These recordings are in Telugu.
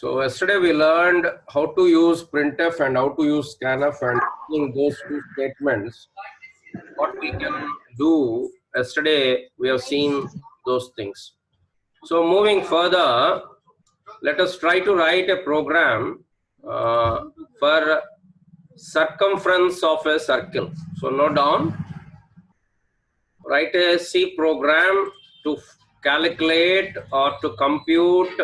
So yesterday we learned how to use printf and how to use scanf, and using those two statements, what we can do. Yesterday we have seen those things. So moving further, let us try to write a program for circumference of a circle. So note down, write a C program to calculate or to compute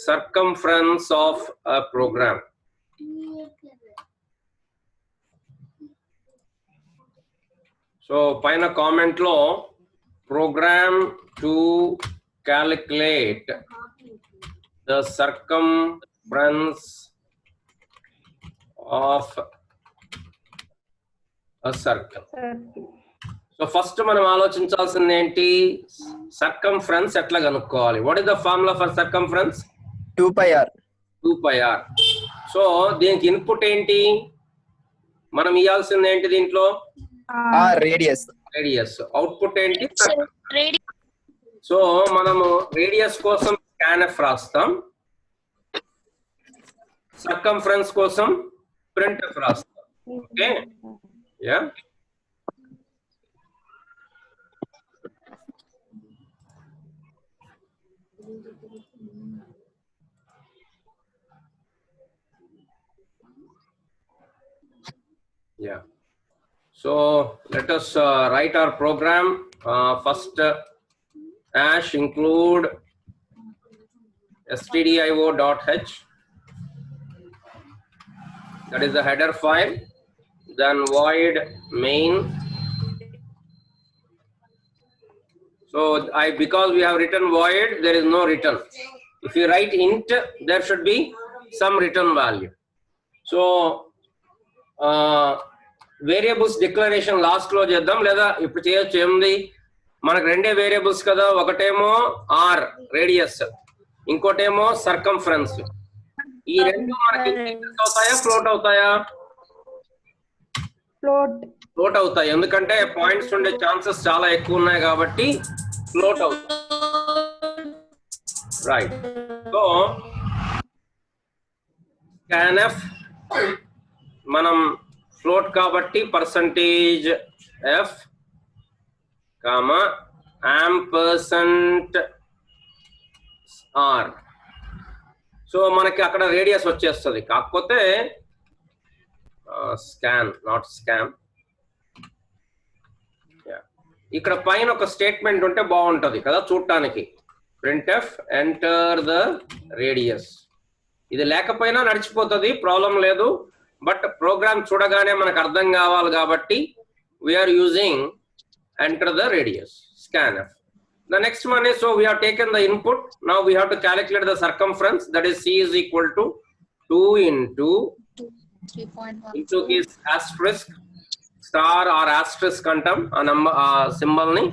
circumference of a program. So paina comment lo program to calculate the circumference of a circle. So first మనం ఆలోచించాల్సింది ఏంటి? Circumference ఎట్లా కనుక్కోవాలి? What is the formula for circumference? 2 pi r. 2 pi r. So దీనికి ఇన్పుట్ ఏంటి? మనం ఇవ్వాల్సింది ఏంటి దీంట్లో? రేడియస్. అవుట్పుట్ ఏంటి? సో మనము రేడియస్ కోసం scanf రాస్తాం, సర్కంఫరెన్స్ కోసం printf రాస్తాం. Okay, yeah. Yeah. So let us write our program. First, hash include stdio.h. That is the header file. Then void main. So because we have written void, there is no return. If you write int, there should be some return value. So variables declaration last లో చేద్దాం, లేదా ఇప్పుడు చేయొచ్చు. ఏముంది, మనకు రెండే వేరియబుల్స్ కదా, ఒకటేమో ఆర్ రేడియస్, ఇంకోటేమో సర్కంఫరెన్స్. ఈ రెండు మనకి ఇంటీజర్స్ అవుతాయా, ఫ్లోట్ అవుతాయా? ఫ్లోట్ అవుతాయి, ఎందుకంటే పాయింట్స్ ఉండే ఛాన్సెస్ చాలా ఎక్కువ ఉన్నాయి కాబట్టి ఫ్లోట్ అవుతాయి. రైట్. సో scanf మనం ఫ్లోట్ కాబట్టి percentage F comma ampersand R. So మనకి అక్కడ రేడియస్ వచ్చేస్తుంది, కాకపోతే స్కాన్ నాట్ స్కామ్. ఇక్కడ పైన ఒక స్టేట్మెంట్ ఉంటే బాగుంటది కదా చూడటానికి, printf ఎంటర్ ద రేడియస్. ఇది లేకపోయినా నడిచిపోతుంది, ప్రాబ్లం లేదు. బట్ ప్రోగ్రామ్ చూడగానే మనకు అర్థం కావాలి కాబట్టి we are using enter the radius, scanf. The next one is, so we have taken the input, now we have to calculate the circumference, that is c is equal to 2 into 3.1 into is asterisk star or asterisk antam a number symbol ni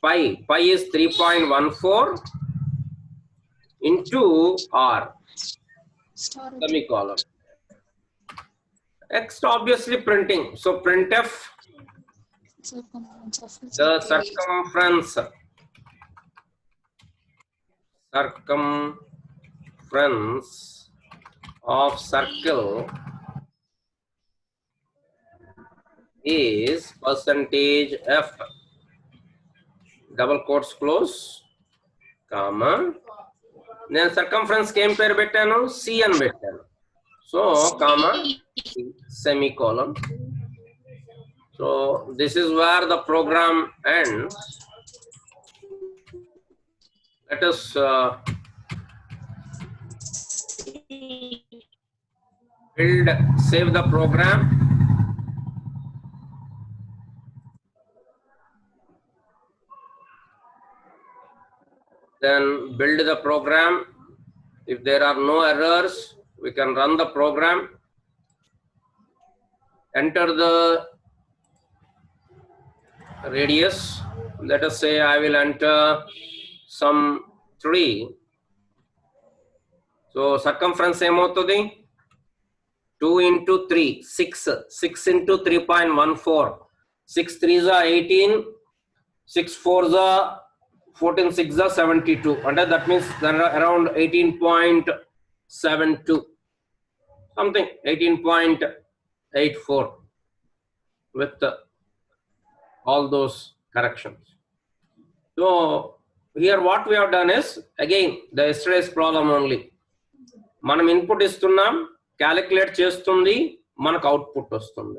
pi is 3.14 into r semicolon. Next obviously printing, so printf the circumference of circle is percentage f, double quotes close, comma, then circumference came per bettanu c and bettanu, so comma semicolon. So this is where the program ends. Let us build, save the program. Then build the program. If there are no errors, we can run the program. Enter the radius. Let us say I will enter some 3. So circumference ఏమవుతుంది 2 into 3 6 6 into 3.14 6 3s are 18 6 4s are 14 6s are 72 and that means there are around 18.72 something 18.84 with all those corrections. So here what we have done is again the yesterday's problem only. మనం ఇన్పుట్ ఇస్తున్నాం, క్యాలిక్యులేట్ చేస్తుంది, మనకు అవుట్పుట్ వస్తుంది.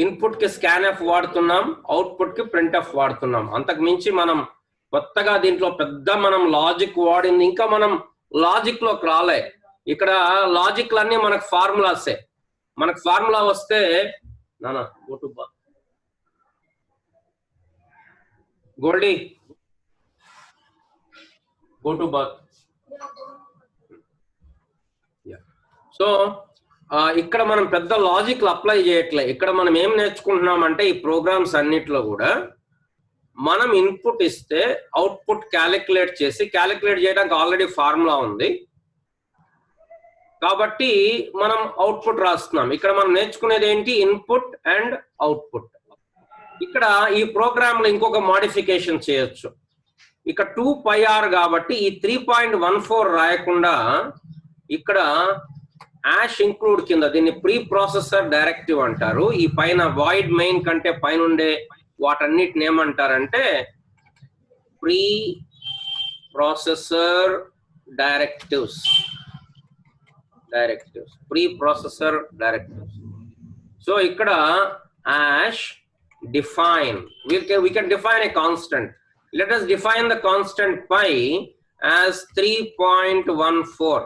ఇన్పుట్ కి స్కాన్ఎఫ్ వాడుతున్నాం, అవుట్పుట్ కి ప్రింట్ఎఫ్ వాడుతున్నాం. అంతకు మించి మనం కొత్తగా దీంట్లో పెద్ద మనం లాజిక్ వాడింది ఇంకా మనం లాజిక్ లోకి రాలే. ఇక్కడ లాజిక్ లన్నీ మనకు ఫార్ములాసే. మనకు ఫార్ములా వస్తే నానా go to bath Goldie go to bath. So ఇక్కడ మనం పెద్ద లాజిక్ అప్లై చేయట్లే. ఇక్కడ మనం ఏం నేర్చుకుంటున్నాం అంటే ఈ ప్రోగ్రామ్స్ అన్నిట్లో కూడా మనం ఇన్పుట్ ఇస్తే అవుట్పుట్ క్యాలిక్యులేట్ చేసి, క్యాలిక్యులేట్ చేయడానికి ఆల్రెడీ ఫార్ములా ఉంది కాబట్టి మనం అవుట్పుట్ రాస్తున్నాం. ఇక్కడ మనం నేర్చుకునేది ఏంటి ఇన్పుట్ అండ్ అవుట్పుట్. ఇక్కడ ఈ ప్రోగ్రామ్ లో ఇంకొక మోడిఫికేషన్ చేయొచ్చు. ఇక్కడ 2πr కాబట్టి ఈ 3.14 రాయకుండా ఇక్కడ యాష్ ఇంక్లూడ్ కింద దీన్ని ప్రీ ప్రాసెసర్ డైరెక్టివ్ అంటారు. ఈ పైన వాయిడ్ మెయిన్ కంటే పైన ఉండే వాటన్నిటిని ఏమంటారంటే pre processor directives. Pre processor directives. So ఇక్కడ ash define, we can define a constant. Let us define the constant pi as 3.14.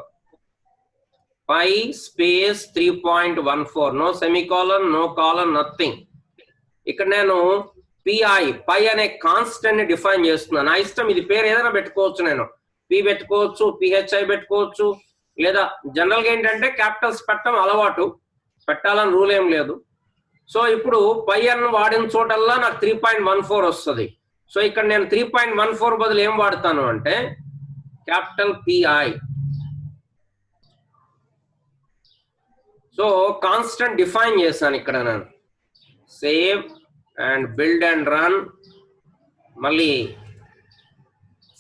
Pi space 3.14, no semicolon, no colon, nothing. ఇక్కడ నేను pi అనే కాన్స్టెంట్ ని డిఫైన్ చేస్తున్నాను. నా ఇష్టం, ఇది పేరు ఏదైనా పెట్టుకోవచ్చు. నేను p పెట్టుకోవచ్చు, phi పెట్టుకోవచ్చు, లేదా జనరల్ గా ఏంటంటే క్యాపిటల్స్ పెట్టడం అలవాటు, పెట్టాలని రూల్ ఏం లేదు. సో ఇప్పుడు పై అన్న వాడిన చోటల్లా నాకు 3.14 వస్తుంది. సో ఇక్కడ నేను 3.14 బదులు ఏం వాడతాను అంటే capital PI. So constant define చేశాను ఇక్కడ నేను. Save and build and run. మళ్ళీ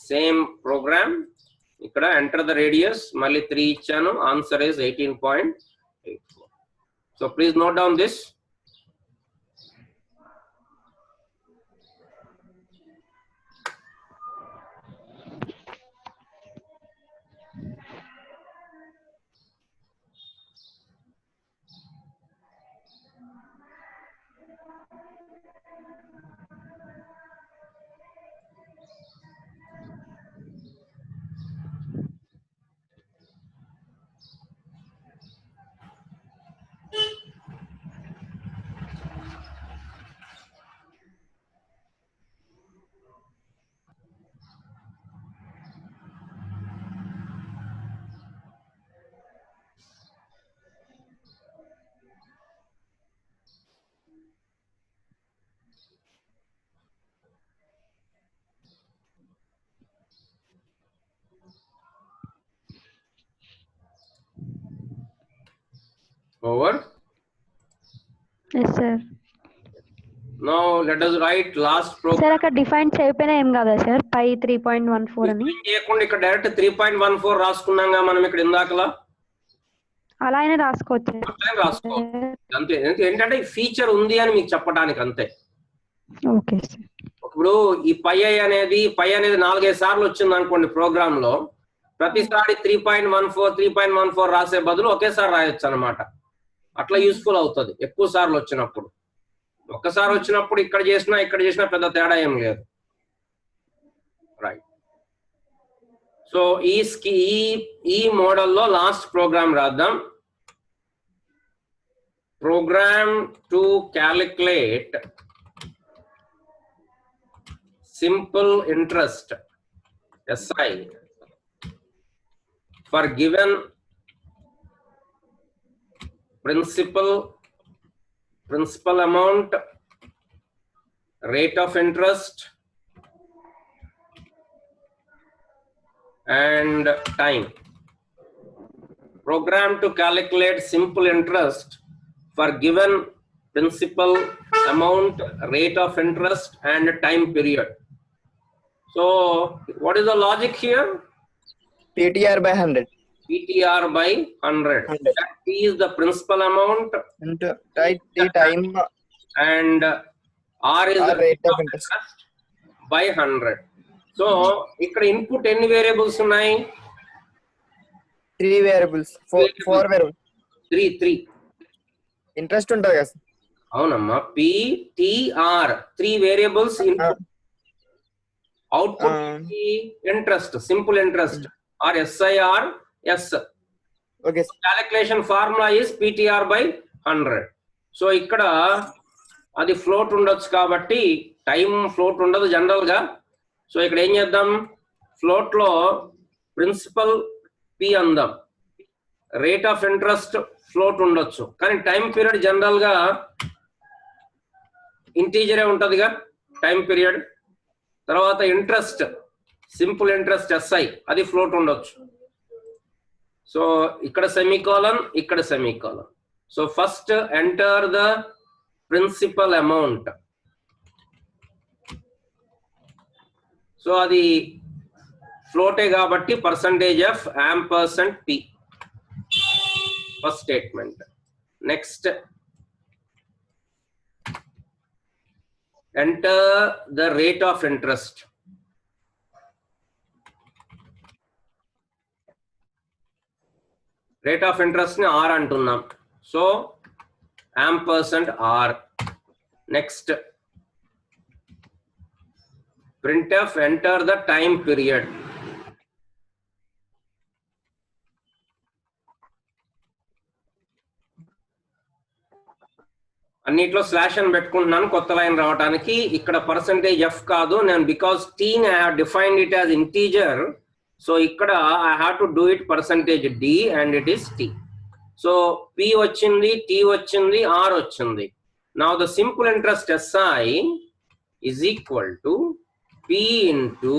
సేమ్ ప్రోగ్రామ్. ఇక్కడ ఎంటర్ ద రేడియస్, మళ్ళీ 3 ఇచ్చాను. Answer is 18.84. So please note down this. Over. Yes sir. Now let us write last program. Sir అక్కడ డిఫైన్ చేయకపోయినా ఏం కాదా సార్ పై 3.14 అని? చేయకుండా ఇక్కడ డైరెక్ట్ 3.14 రాసుకున్నాంగా మనం ఇక్కడ ఇందాకలా. అలా అయినా రాసుకోవచ్చు. అంతే. ఏంటంటే ఈ ఫీచర్ ఉంది అని మీకు చెప్పడానికి అంతే. Okay sir. ఇప్పుడు ఈ పై అనేది 4-5 సార్లు వచ్చింది అనుకోండి ప్రోగ్రామ్ లో, ప్రతిసారి 3.14 రాసే బదులు ఒకేసారి రాయొచ్చు అనమాట. అట్లా యూస్ఫుల్ అవుతుంది ఎక్కువ సార్లు వచ్చినప్పుడు. ఒక్కసారి వచ్చినప్పుడు ఇక్కడ చేసినా పెద్ద తేడా ఏం లేదు. రైట్. సో ఈ మోడల్లో లాస్ట్ ప్రోగ్రామ్ రాద్దాం. Program to calculate simple interest SI for given principal amount rate of interest and time. Program to calculate simple interest for given principal amount, rate of interest and time period. So what is the logic here? PTR by 100 PTR by 100. 100 That P is the principal amount into right the time and R is or the rate rate of of interest. interest by 100. So ఇక్కడ ఇన్పుట్ ఎన్ని వేరియబుల్స్ ఉన్నాయి? 3 variables 4 variables త్రీ ఇంట్రెస్ట్ ఉంటుంది కదా అవునమ్మా. PTR 3 variables input. Output interest, simple interest or SIR S. Okay calculation formula is PTR by 100. So ఇక్కడ అది ఫ్లోట్ ఉండొచ్చు కాబట్టి టైం ఫ్లోట్ ఉండదు జనరల్ గా. సో ఇక్కడ ఏం చేద్దాం, ఫ్లోట్ లో ప్రిన్సిపల్ P అందాం, రేట్ ఆఫ్ ఇంట్రెస్ట్ ఫ్లోట్ ఉండొచ్చు, కానీ టైం పీరియడ్ జనరల్ గా ఇంటీజరే ఉంటదిగా టైం పీరియడ్. తర్వాత ఇంట్రెస్ట్, సింపుల్ ఇంట్రెస్ట్ SI, అది ఫ్లోట్ ఉండొచ్చు. సో ఇక్కడ సెమీకోలన్, ఇక్కడ semicolon. So first enter the principal amount. So అది ఫ్లోటే కాబట్టి percentage of ampersand P, first statement. Next enter the rate of interest. Rate of interest ని R అంటున్నాం. So ampersand R. Next printf enter the time period. అన్నిట్లో స్లాష్ అని పెట్టుకుంటున్నాను కొత్త లైన్ రావడానికి. ఇక్కడ పర్సంటేజ్ F కాదు, నేను బికాస్ T ని I have defined it as integer. So ఇక్కడ I have to do it percentage D and it is T. So P వచ్చింది, T వచ్చింది, R వచ్చింది. Now the simple interest SI is equal to P into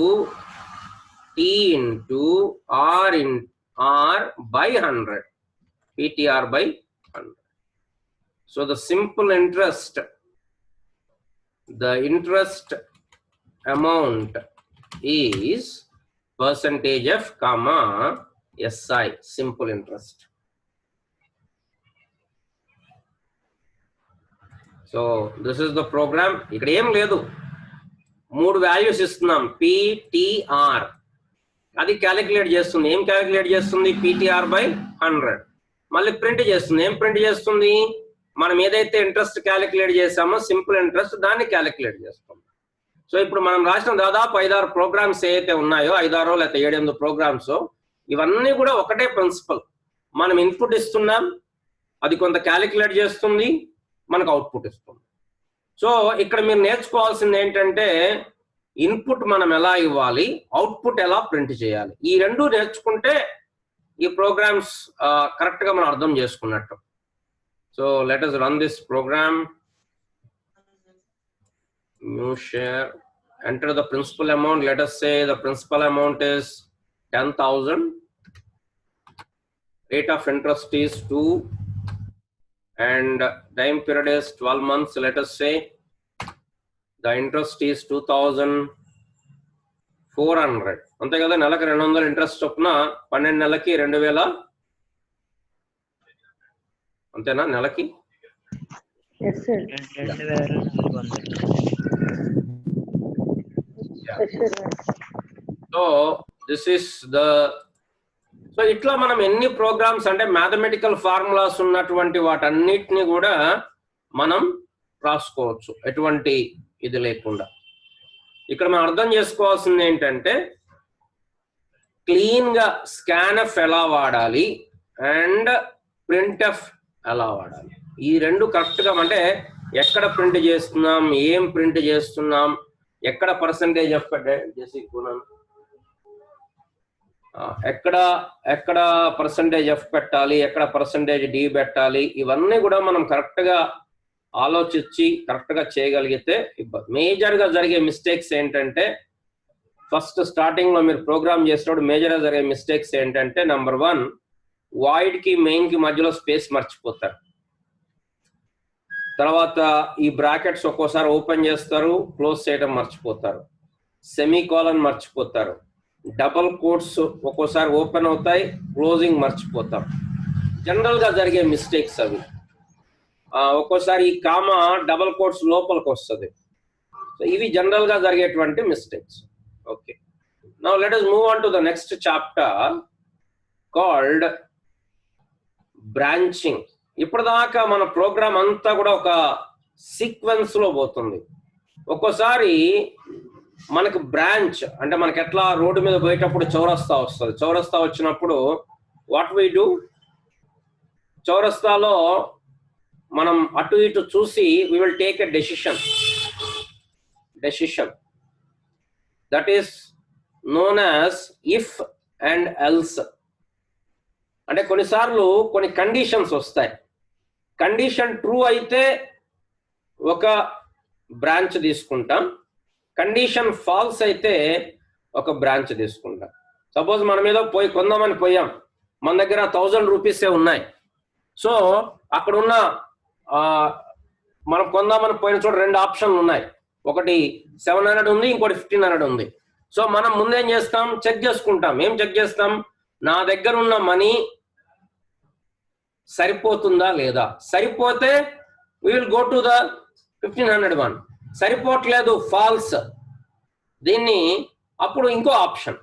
T into R in R by 100, PTR by 100. So the simple interest, the interest amount is percentage F comma SI, simple interest. So this is the program. ఇక్కడ ఏం లేదు, 3 వాల్యూస్ ఇస్తున్నాం, PTR. అది క్యాలిక్యులేట్ చేస్తుంది. ఏం క్యాలిక్యులేట్ చేస్తుంది? PTR by 100. మళ్ళీ ప్రింట్ చేస్తుంది. ఏం ప్రింట్ చేస్తుంది? మనం ఏదైతే ఇంట్రెస్ట్ క్యాలిక్యులేట్ చేసామో సింపుల్ ఇంట్రెస్ట్, దాన్ని క్యాలిక్యులేట్ చేస్తాం. సో ఇప్పుడు మనం రాసిన దాదాపు 5-6 ప్రోగ్రామ్స్ ఏవైతే ఉన్నాయో, 5-6 లేకపోతే 7-8 ప్రోగ్రామ్స్, ఇవన్నీ కూడా ఒకటే ప్రిన్సిపల్. మనం ఇన్పుట్ ఇస్తున్నాం, అది కొంత క్యాలిక్యులేట్ చేస్తుంది, మనకు అవుట్పుట్ ఇస్తుంది. సో ఇక్కడ మీరు నేర్చుకోవాల్సింది ఏంటంటే ఇన్పుట్ మనం ఎలా ఇవ్వాలి, అవుట్పుట్ ఎలా ప్రింట్ చేయాలి. ఈ రెండు నేర్చుకుంటే ఈ ప్రోగ్రామ్స్ కరెక్ట్ గా మనం అర్థం చేసుకున్నట్టు. So let us run this program. New share, enter the principal amount. Let us say the principal amount is 10,000. Rate of interest is 2 and time period is 12 months. Let us say the interest is 2,400. అంతే కదా, నెలకి 200 ఇంట్రెస్ట్ చొప్పున 12 నెలలకి 2000. అంతేనా నెలకి? Yes sir. So this is the, so ఇట్లా మనం ఎన్ని ప్రోగ్రామ్స్ అంటే మ్యాథమెటికల్ ఫార్ములాస్ ఉన్నటువంటి వాటన్నిటిని కూడా మనం రాసుకోవచ్చు ఎటువంటి ఇది లేకుండా. ఇక్కడ మనం అర్థం చేసుకోవాల్సింది ఏంటంటే క్లీన్ గా స్కాన్ఎఫ్ ఎలా వాడాలి అండ్ ప్రింట్ఎఫ్ ఎలా వాడాలి. ఈ రెండు కరెక్ట్ గా, అంటే ఎక్కడ ప్రింట్ చేస్తున్నాం, ఏం ప్రింట్ చేస్తున్నాం, ఎక్కడ పర్సంటేజ్ ఆఫ్ ఎక్కడ పర్సంటేజ్ F పెట్టాలి, ఎక్కడ పర్సంటేజ్ D పెట్టాలి, ఇవన్నీ కూడా మనం కరెక్ట్ గా ఆలోచించి కరెక్ట్ గా చేయగలిగితే మేజర్ గా జరిగే మిస్టేక్స్ ఏంటంటే, ఫస్ట్ స్టార్టింగ్ లో మీరు ప్రోగ్రామ్ చేసినప్పుడు మేజర్ గా జరిగే మిస్టేక్స్ ఏంటంటే, నంబర్ 1 వాయిడ్ కి మెయిన్ కి మధ్యలో స్పేస్ మర్చిపోతారు. తర్వాత ఈ బ్రాకెట్స్ ఒక్కోసారి ఓపెన్ చేస్తారు, క్లోజ్ చేయడం మర్చిపోతారు. సెమీకోలన్ మర్చిపోతారు. డబుల్ కోట్స్ ఒక్కోసారి ఓపెన్ అవుతాయి, క్లోజింగ్ మర్చిపోతాం. జనరల్ గా జరిగే మిస్టేక్స్ అవి. ఒక్కోసారి ఈ కామా డబుల్ కోట్స్ లోపలికి వస్తుంది. సో ఇవి జనరల్ గా జరిగేటువంటి mistakes. Okay, now let us move on to the next chapter called branching. ఇప్పటిదాకా మన ప్రోగ్రామ్ అంతా కూడా ఒక సీక్వెన్స్ లో పోతుంది. ఒక్కోసారి మనకు బ్రాంచ్ అంటే మనకి ఎట్లా రోడ్డు మీద పోయేటప్పుడు చౌరస్తా వస్తుంది. చౌరస్తా వచ్చినప్పుడు వాట్ వీ డూ, చౌరస్తాలో మనం అటు ఇటు చూసి we will take a decision that is known as if and else. అంటే కొన్నిసార్లు కొన్ని కండిషన్స్ వస్తాయి. కండిషన్ ట్రూ అయితే ఒక బ్రాంచ్ తీసుకుంటాం, కండిషన్ ఫాల్స్ అయితే ఒక బ్రాంచ్ తీసుకుంటాం. సపోజ్ మనం ఏదో పోయి కొందామని పోయాం, మన దగ్గర 1000 రూపీసే ఉన్నాయి. సో అక్కడ ఉన్న మనం కొందామని పోయిన చోట 2 ఆప్షన్లు ఉన్నాయి. ఒకటి 700 ఉంది, ఇంకోటి 1500 ఉంది. సో మనం ముందేం చేస్తాం, చెక్ చేసుకుంటాం. ఏం చెక్ చేస్తాం, నా దగ్గర ఉన్న మనీ సరిపోతుందా లేదా. సరిపోతే we will go to the 1500 one. సరిపోవట్లేదు, ఫాల్స్, దీన్ని అప్పుడు ఇంకో ఆప్షన్.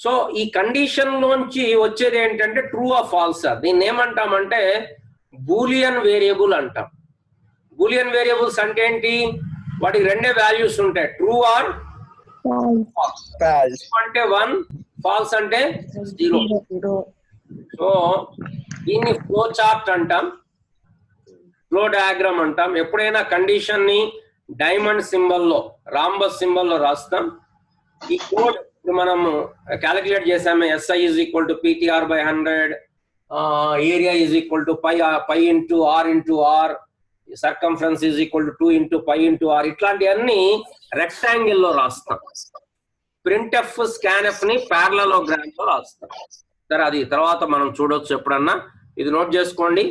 సో ఈ కండిషన్ లోంచి వచ్చేది ఏంటంటే ట్రూ ఆ ఫాల్స్. దీన్ని ఏమంటామంటే బూలియన్ వేరియబుల్ అంటాం. బూలియన్ వేరియబుల్స్ అంటే ఏంటి, వాటికి 2 వాల్యూస్ ఉంటాయి, ట్రూ ఆర్ ఫాల్స్. అంటే 1, ఫాల్స్ అంటే 0. సో దీన్ని ఫ్లో చార్ట్ అంటాం, ఫ్లో డయాగ్రామ్ అంటాం. ఎప్పుడైనా కండిషన్ ని డైమండ్ సింబల్లో, రాంబస్ సింబల్లో రాస్తాం. ఈ కోడ్ మనం క్యాలిక్యులేట్ చేసాము, SI is equal to PTR by 100, area is equal to pi into R into R, circumference is equal to 2 into pi into R. ఇట్లాంటివన్నీ రెక్టాంగిల్ లో రాస్తాం. ప్రింట్ఎఫ్ స్కాన్ఎఫ్ ని ప్యారలలోగ్రామ్ లో రాస్తాం. సరే, అది తర్వాత మనం చూడొచ్చు ఎప్పుడన్నా. ఇది నోట్ చేసుకోండి.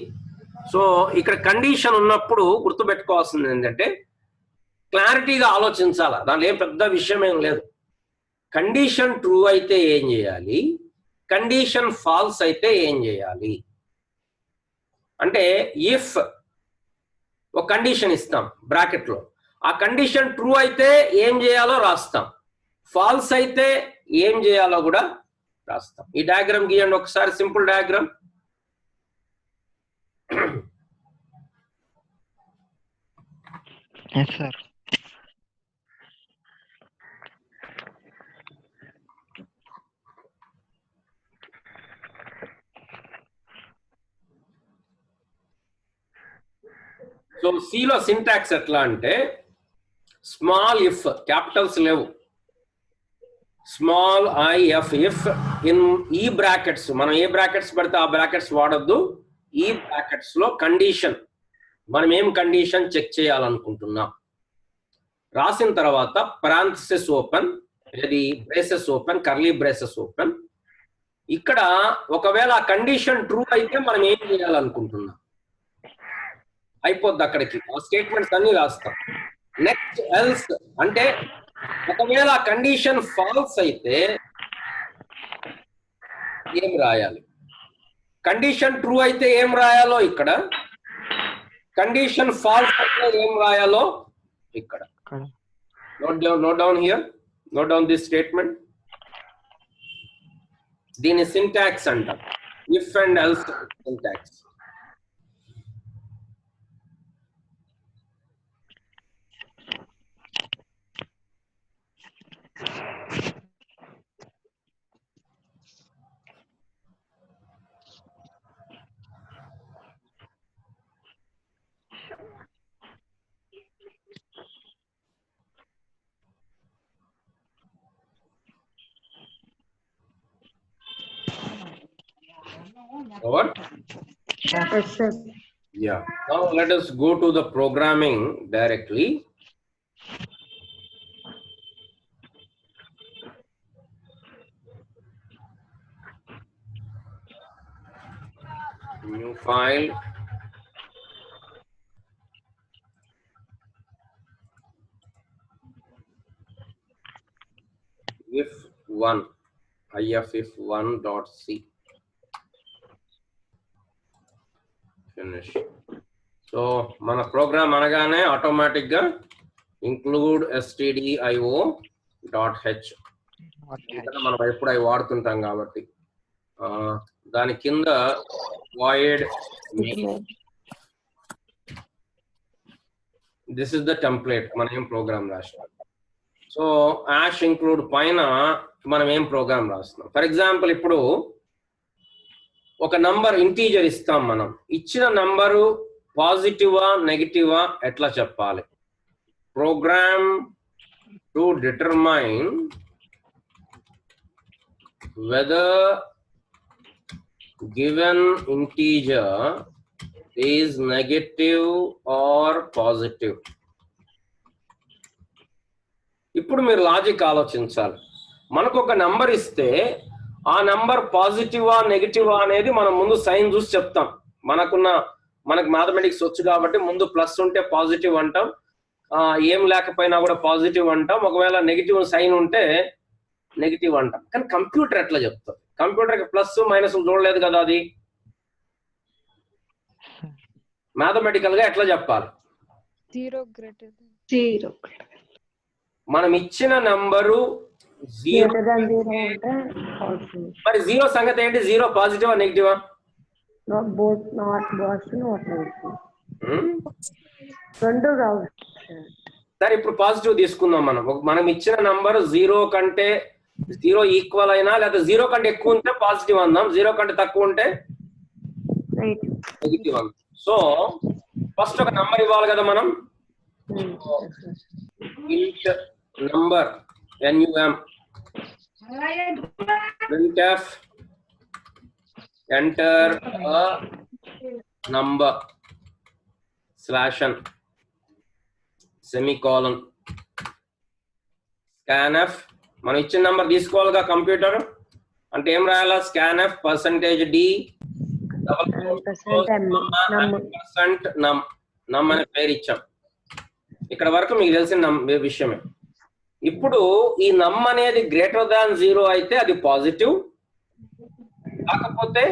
సో ఇక్కడ కండిషన్ ఉన్నప్పుడు గుర్తుపెట్టుకోవాల్సింది ఏంటంటే క్లారిటీగా ఆలోచించాలా, దాంట్లో ఏం పెద్ద విషయం ఏం లేదు. కండిషన్ ట్రూ అయితే ఏం చేయాలి, కండిషన్ ఫాల్స్ అయితే ఏం చేయాలి అంటే, ఇఫ్ ఒక కండిషన్ ఇస్తాం బ్రాకెట్ లో, ఆ కండిషన్ ట్రూ అయితే ఏం చేయాలో రాస్తాం, ఫాల్స్ అయితే ఏం చేయాలో కూడా రాస్తాం. ఈ డయాగ్రామ్ గీయండి ఒకసారి, simple diagram. Yes, sir. So సిలో సింటాక్స్ ఎట్లా అంటే, స్మాల్ ఇఫ్, క్యాపిటల్స్ లేవు, స్మాల్ IF, ఇఫ్ ఇన్ ఈ బ్రాకెట్స్, మనం ఏ బ్రాకెట్స్ పెడితే ఆ బ్రాకెట్స్ వాడొద్దు. ఈ బ్రాకెట్స్ లో కండిషన్, మనం ఏం కండిషన్ చెక్ చేయాలనుకుంటున్నాం రాసిన తర్వాత పారాంథసిస్ ఓపెన్, ఇది braces open, curly braces open. ఇక్కడ ఒకవేళ ఆ కండిషన్ ట్రూ అయితే మనం ఏం చేయాలనుకుంటున్నాం అయిపోద్ది, అక్కడికి ఆ స్టేట్మెంట్స్ అన్ని రాస్తాం. నెక్స్ట్ ఎల్స్ అంటే ఒకవేళ ఆ కండిషన్ ఫాల్స్ అయితే ఏం రాయాలి, కండిషన్ ట్రూ అయితే ఏం రాయాలో ఇక్కడ, కండిషన్ ఫాల్స్ అయితే ఏం రాయాలో ఇక్కడ. Note down here, note down this statement. దీని సింటాక్స్ అంటాం, if and else syntax. Over? Yes, sir. Yeah. Now let us go to the programming directly. New file. if1 if1.c. Finish. So మన ప్రోగ్రామ్ అనగానే ఆటోమేటిక్ గా include stdio.h మనం ఎప్పుడు అవి వాడుతుంటాం కాబట్టి దాని కింద void main. This is the template మనం ఏం ప్రోగ్రామ్ రాసినాం. సో యాష్ ఇంక్లూడ్ పైన మనం ఏం ప్రోగ్రామ్ రాస్తున్నాం. ఫర్ ఎగ్జాంపుల్ ఇప్పుడు ఒక నంబర్ ఇంటీజర్ ఇస్తాం. మనం ఇచ్చిన నంబరు పాజిటివా నెగటివా ఎట్లా చెప్పాలి? Program to determine whether given integer is negative or positive. ఇప్పుడు మీరు లాజిక్ ఆలోచించాలి. మనకు ఒక నంబర్ ఇస్తే ఆ నంబర్ పాజిటివా నెగిటివా అనేది మనం ముందు సైన్ చూసి చెప్తాం. మనకు మ్యాథమెటిక్స్ వచ్చు కాబట్టి ముందు ప్లస్ ఉంటే పాజిటివ్ అంటాం, ఏం లేకపోయినా కూడా పాజిటివ్ అంటాం, ఒకవేళ నెగిటివ్ సైన్ ఉంటే నెగిటివ్ అంటాం. కానీ కంప్యూటర్ ఎట్లా చెప్తుంది? కంప్యూటర్కి ప్లస్ మైనస్ చూడలేదు కదా, అది మ్యాథమెటికల్ గా ఎట్లా చెప్పాలి? మనం ఇచ్చిన నంబరు జీరో, మరి జీరో సంగతి ఏంటి? జీరో పాజిటివా నెగిటివా? సరే ఇప్పుడు పాజిటివ్ తీసుకుందాం. మనం ఇచ్చిన నంబర్ జీరో కంటే జీరో ఈక్వల్ అయినా లేదా జీరో కంటే ఎక్కువ ఉంటే పాజిటివ్ అందాం, జీరో కంటే తక్కువ ఉంటే నెగిటివ్ అందాం. సో ఫస్ట్ ఒక నంబర్ ఇవ్వాలి కదా మనం. ఇంట్ number num printf enter a number /n semicolon scanf. మనం ఇచ్చిన నంబర్ తీసుకోవాలిగా కంప్యూటర్ అంటే ఏం రాయాలా? scanf %d num అనే పేరు ఇచ్చాం. ఇక్కడ వరకు మీకు తెలిసిన విషయమే. ఇప్పుడు ఈ నమ్ అనేది గ్రేటర్ దాన్ 0 అయితే అది పాజిటివ్, కాకపోతే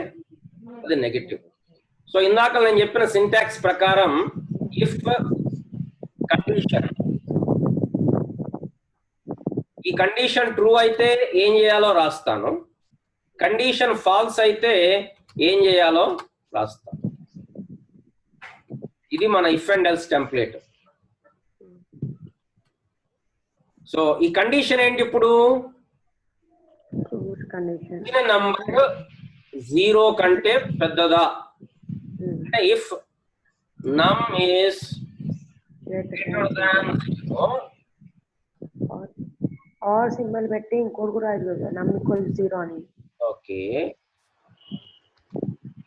అది నెగటివ్. సో ఇందాక నేను చెప్పిన సింటాక్స్ ప్రకారం ఇఫ్ కండిషన్, ఈ కండిషన్ ట్రూ అయితే ఏం చేయాలో రాస్తాను, కండిషన్ ఫాల్స్ అయితే ఏం చేయాలో రాస్తాను. ఇది మన if and else template. So ఈ కండిషన్ ఏంటి? ఇప్పుడు నంబర్ 0 కంటే పెద్దదా అంటే if num is greater than 0 or symbol పెట్టి ఇంకోటి కూడా రాయలేదు, నమ్ ఈక్వల్ 0 అని. ఓకే,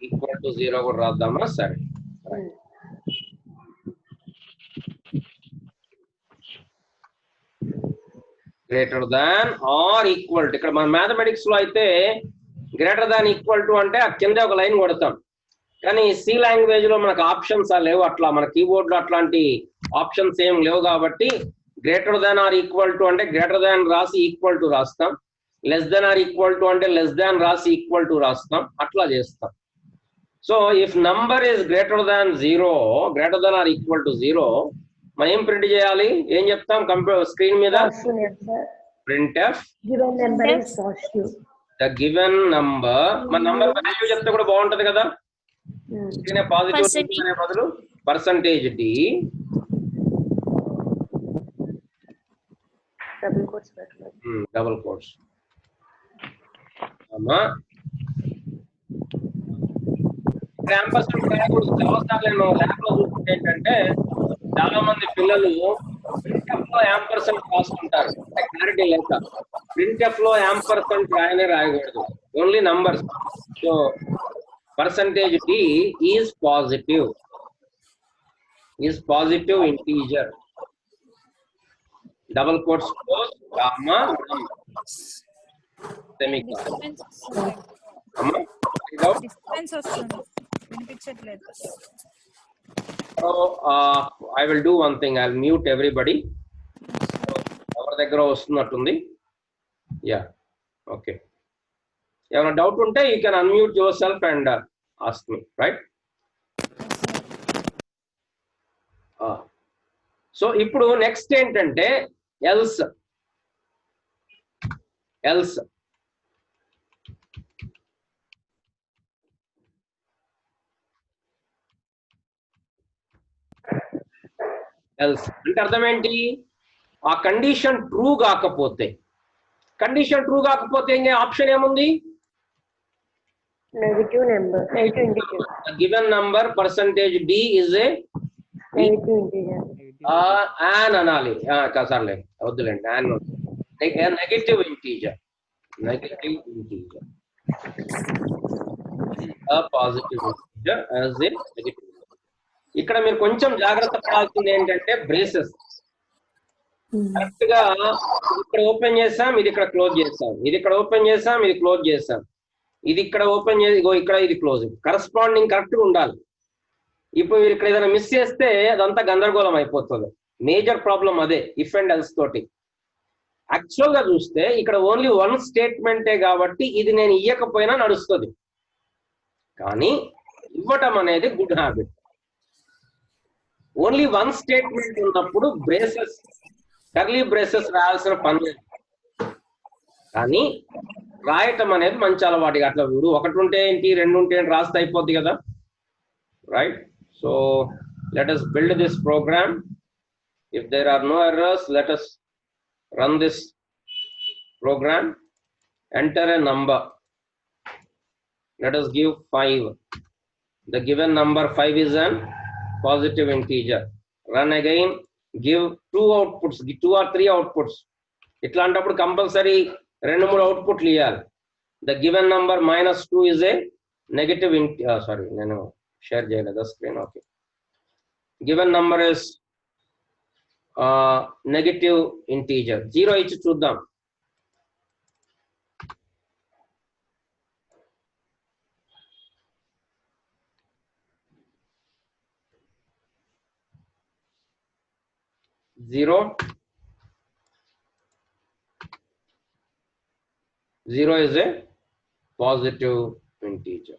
ఈక్వల్ టు 0 కూడా రాద్దామా? సరే, greater than or equal to. ఇక్కడ మన మ్యాథమెటిక్స్ లో అయితే గ్రేటర్ దాన్ ఈక్వల్ టు అంటే ఆ కింద ఒక లైన్ కొడతాం. కానీ సి లాంగ్వేజ్ లో మనకు ఆప్షన్స్ లేవు, అట్లా మన కీబోర్డ్ లో అట్లాంటి ఆప్షన్స్ ఏం లేవు కాబట్టి greater than or equal to అంటే గ్రేటర్ దాన్ రాసి ఈక్వల్ టు రాస్తాం, less than or equal to అంటే లెస్ దాన్ రాసి ఈక్వల్ టు రాస్తాం, అట్లా చేస్తాం. So if number is greater than 0, greater than or equal to 0, మనం ఏం ప్రింట్ చేయాలి? ఏం చెప్తాం కంప్యూటర్ స్క్రీన్ మీద? printf the given number. మన నంబర్ వాల్యూ చెప్తే కూడా బాగుంటది కదా, పాజిటివ్ అనే బదులు %d డబుల్ కోట్స్ అమ్మా. యాంపర్సెంట్ రాయకూడదు. చాలాసార్లు నేను ల్యాబ్ లో చూస్తుంటే ఏంటంటే చాలా మంది పిల్లలు ప్రింట్ఎఫ్ లో యాంపర్సెంట్ రాస్తుంటారు క్లారిటీ లేక. ప్రింట్ఎఫ్ లో యాంపర్సెంట్ రాయకూడదు, only numbers. So %d is positive, is positive integer. Double quotes close, comma, num, semicolon. Disturbance వస్తుంది. Amma, read out. డిస్టర్బెన్స్ వస్తుంది, వినిపించట్లేదు. So, I will do one thing. I'll mute everybody. ఎవరి దగ్గర వస్తున్నట్టుంది. Yeah. Okay. ఏమైనా డౌట్ ఉంటే you can unmute yourself and ask me, right? So ఇప్పుడు నెక్స్ట్ ఏంటంటే ఎల్స్. ఎల్స్ ఎల్స్ అంటే అర్థం ఏంటి? ఆ కండిషన్ ట్రూ కాకపోతే, ఆప్షన్ ఏముంది? Negative number, negative integer, given number percentage D is a negative integer. An అనాలి. సర్లే వద్దులేండి, an negative integer. Positive integer as a negative. ఇక్కడ మీరు కొంచెం జాగ్రత్త పడాల్సింది ఏంటంటే బ్రేసెస్. కరెక్ట్ గా ఇక్కడ ఓపెన్ చేసాం, ఇది ఇక్కడ క్లోజ్ చేసాం, ఇది ఇక్కడ ఓపెన్ చేసాం, ఇది క్లోజ్ చేసాం, ఇది ఇక్కడ ఓపెన్ చేసి ఇక్కడ ఇది క్లోజ్. కరస్పాండింగ్ కరెక్ట్ గా ఉండాలి. ఇప్పుడు మీరు ఇక్కడ ఏదైనా మిస్ చేస్తే అదంతా గందరగోళం అయిపోతుంది. మేజర్ ప్రాబ్లం అదే ఇఫ్ అండ్ ఎల్స్ తోటి. యాక్చువల్ గా చూస్తే ఇక్కడ ఓన్లీ వన్ స్టేట్మెంటే కాబట్టి ఇది నేను ఇయ్యకపోయినా నడుస్తుంది. కానీ ఇవ్వటం అనేది good habit. Only one statement ఉన్నప్పుడు బ్రేసెస్, కర్లీ బ్రేసెస్ రాయాల్సిన పని లేదు. కానీ రాయటం అనేది మంచి అలవాటు. అట్లా ఒకటి ఉంటే ఏంటి, రెండు ఉంటే ఏంటి రాస్తే అయిపోద్ది కదా, right? So let us build this program. If there are no errors, let us run this program. Enter a number. Let us give 5. The given number 5 is an positive integer. Run again. Give 2 outputs, 2 or 3 outputs. ఇట్లాంటప్పుడు compulsory 2-3 అవుట్పుట్లు ఇవ్వాలి. The given number -2 is a negative sorry, నేను షేర్ చేయలేదు screen. Okay, given number is negative integer. 0 ఇచ్చి చూద్దాం. Zero is a positive integer.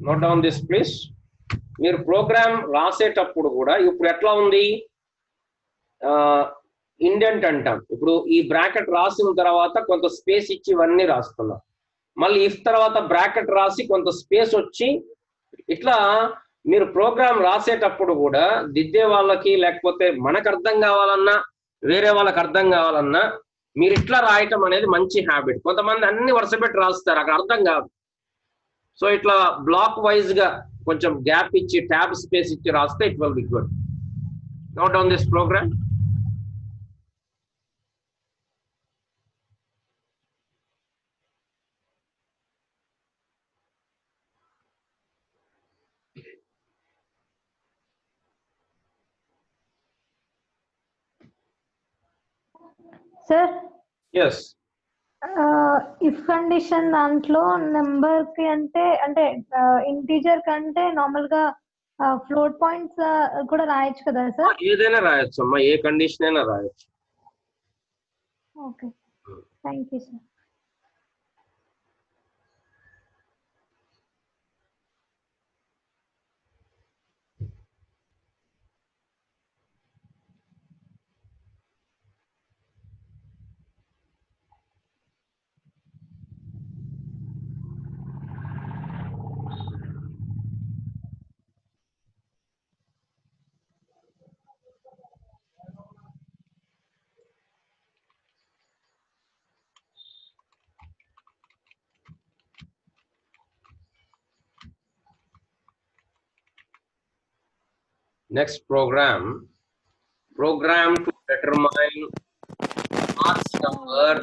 Note down this please. మీరు ప్రోగ్రామ్ రాసేటప్పుడు కూడా ఇప్పుడు ఎట్లా ఉంది, ఇండెంట్ అంటాం. ఇప్పుడు ఈ బ్రాకెట్ రాసిన తర్వాత కొంత స్పేస్ ఇచ్చి ఇవన్నీ రాస్తున్నాం. మళ్ళీ ఇఫ్ తర్వాత బ్రాకెట్ రాసి కొంత స్పేస్ వచ్చి, ఇట్లా మీరు ప్రోగ్రామ్ రాసేటప్పుడు కూడా దిద్దే వాళ్ళకి లేకపోతే మనకు అర్థం కావాలన్నా వేరే వాళ్ళకి అర్థం కావాలన్నా మీరు ఇట్లా రాయటం అనేది మంచి హ్యాబిట్. కొంతమంది అన్ని వరుస పెట్టి రాస్తారు, అక్కడ అర్థం కాదు. సో ఇట్లా బ్లాక్ వైజ్ గా కొంచెం గ్యాప్ ఇచ్చి ట్యాబ్ స్పేస్ ఇచ్చి రాస్తే it will be good. Note on this program. Sir, yes, if condition దాంట్లో నెంబర్ కి అంటే ఇంటీజర్ కంటే నార్మల్ గా ఫ్లోట్ పాయింట్స్ కూడా రాయొచ్చు కదా సార్? ఏదైనా రాయొచ్చు అమ్మా, ఏ కండిషన్ అయినా రాయొచ్చు. Okay, thank you sir. Next program to determine March number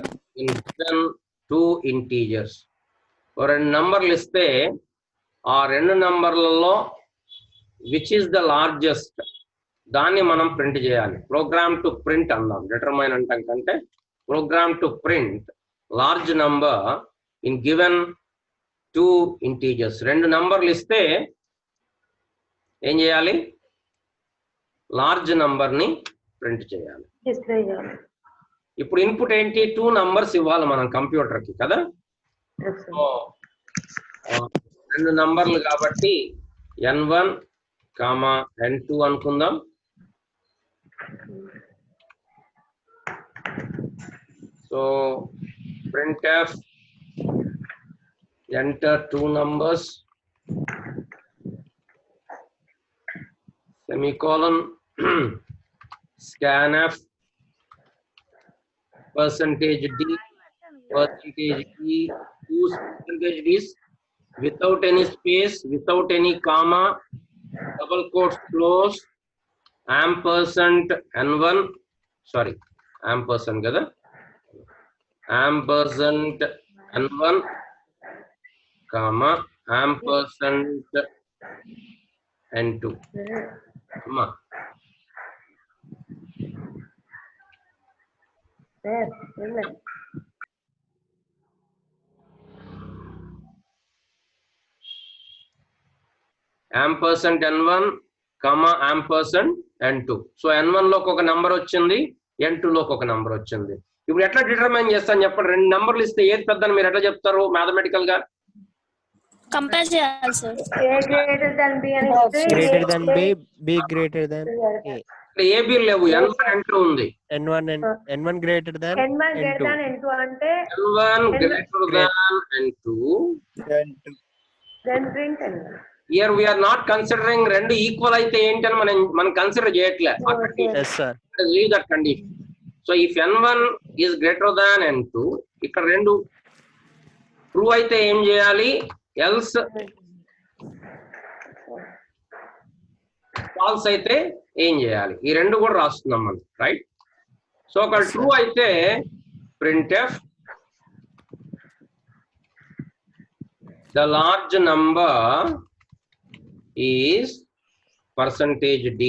in given two integers. और number लिस्ते ఆ రెండు నంబర్లలో విచ్ ఇస్ ద లార్జెస్ట్ దాన్ని మనం ప్రింట్ చేయాలి. ప్రోగ్రామ్ టు ప్రింట్ అందాం, డిటర్మైన్ అంటాం కంటే program to print large number in given two integers. రెండు నంబర్లు ఇస్తే ఏం చేయాలి? లార్జ్ నంబర్ ని ప్రింట్ చేయాలి. డిస్ప్లే చేయాలి. ఇప్పుడు ఇన్పుట్ ఏంటి? 2 నంబర్స్ ఇవ్వాలి మనం కంప్యూటర్ కి కదా. Yes, sir. సో రెండు నంబర్లు కాబట్టి n1, n2 అనుకుందాం. So printf enter 2 numbers semicolon scanf percentage d percentage e use percentage d's without any space, without any comma, double quotes close, ampersand n1, sorry, ampersand kada, ampersand n1 comma ampersand n2 అమ్మా. Sir, ఏం లేదు. ampersand n1 comma ampersand n2. So n1 లోకి ఒక నంబర్ వచ్చింది, n2 లోకి ఒక నంబర్ వచ్చింది. ఇప్పుడు ఎట్లా డిటర్మైన్ చేస్తాను చెప్పండి? రెండు నంబర్లు ఇస్తే ఏది పెద్దని మీరు ఎట్లా చెప్తారు మ్యాథమెటికల్ గా? కంపేర్ చేయాలి sir. A greater than B అని ఇస్తే greater than B, B greater than A. AB లేవు, n1 n2 ఉంది. N1 greater than N1 greater N2. than N2 అంటే n1 greater than n2. then print N1. Here we are not considering రెండు ఈక్వల్ అయితే ఏంటని మనం కన్సిడర్ చేయట్లే. Yes, sir. Leave that condition. So if n1 is greater than n2, ఇక్కడ రెండు ట్రూ అయితే ఏం చేయాలి? ఎల్స్ ఫాల్స్ అయితే ఏం చేయాలి? ఈ రెండు కూడా రాస్తున్నాం మనం, రైట్? సో అక్కడ ట్రూ అయితే printf the large number is percentage d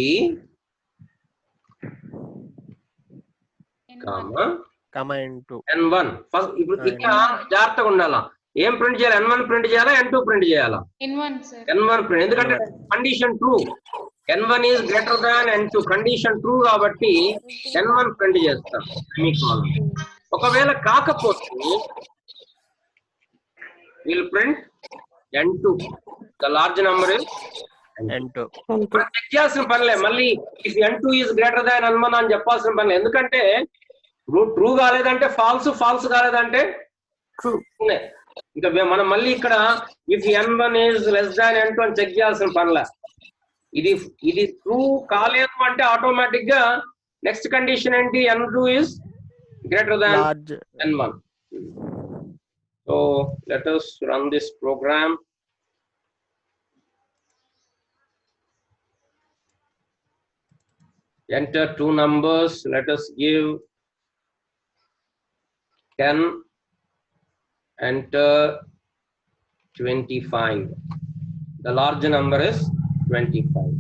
comma Comma N2. n1. First ఇప్పుడు ఇక్కడ జాగ్రత్తగా ఉండాలా. ఏం ప్రింట్ చేయాలి? n1 ప్రింట్ చేయాలా, n2 ప్రింట్ చేయాలా? n1 print. ఎందుకంటే condition true. n1 is greater than n2 condition true కాబట్టి n1 ప్రింట్ చేస్తాం. ఒకవేళ కాకపోతే we'll print n2 the large number is N2. Check చేయాల్సిన పనిలే. మళ్ళీ if n2 is greater than n1 అని చెప్పాల్సిన పనిలే. ఎందుకంటే ట్రూ కాలేదంటే ఫాల్స్, ఫాల్స్ కాలేదంటే ట్రూ. ఇంకా మనం మళ్ళీ ఇక్కడ if n1 is less than n2 అని చెక్ చేయాల్సిన పనిలే. ఇది ట్రూ కాలేదు అంటే ఆటోమేటిక్ గా నెక్స్ట్ కండిషన్ ఏంటి? n2 is greater than Large. n1. So let us run this program. Enter 2 numbers. Let us give 10. Enter 25. The large number is 25.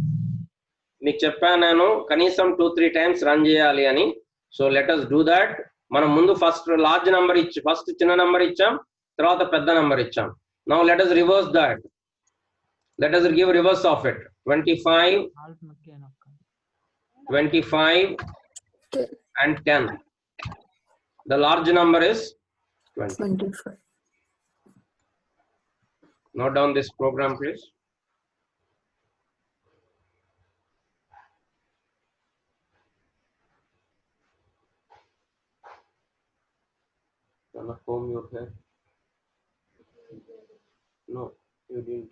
మీకు చెప్పాను నేను కనీసం 2-3 టైమ్స్ రన్ చేయాలి అని. So let us do that. మనం ముందు ఫస్ట్ లార్జ్ నంబర్ ఫస్ట్ చిన్న నంబర్ ఇచ్చాం, తర్వాత పెద్ద నంబర్ ఇచ్చాం. Now let us reverse that. Let us give reverse of it. 25 and 10. The large number is 20. Note down this program, please. Gonna comb your hair. No, you didn't.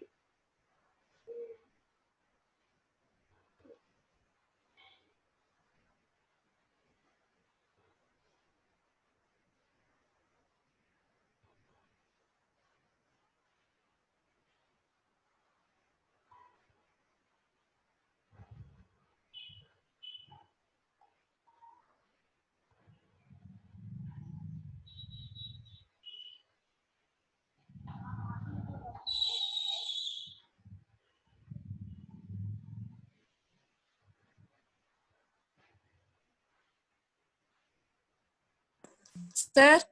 Sir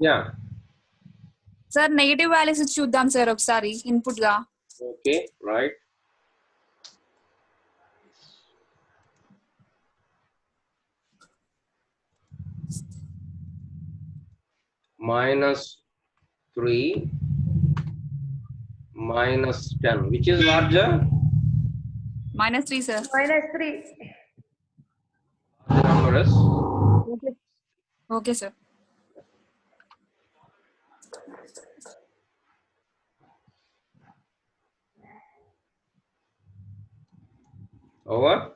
yeah sir negative values చూద్దాం సార్ ఒకసారి ఇన్పుట్ గా. Okay right. -3 -10, which is larger? -3 sir. -3. The number is okay sir. over.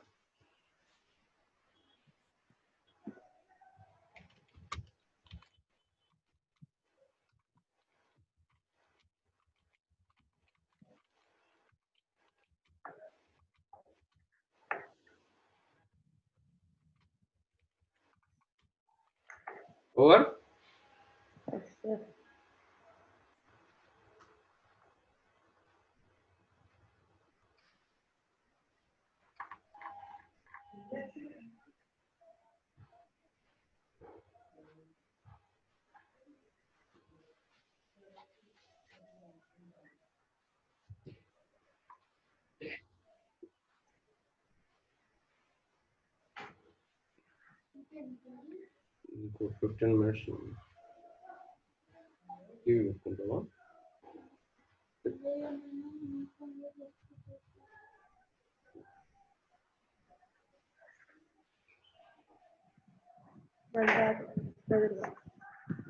Over. Yes, sir. ఇంకో 15 minutes టీవీ పెట్టుకుంటావా?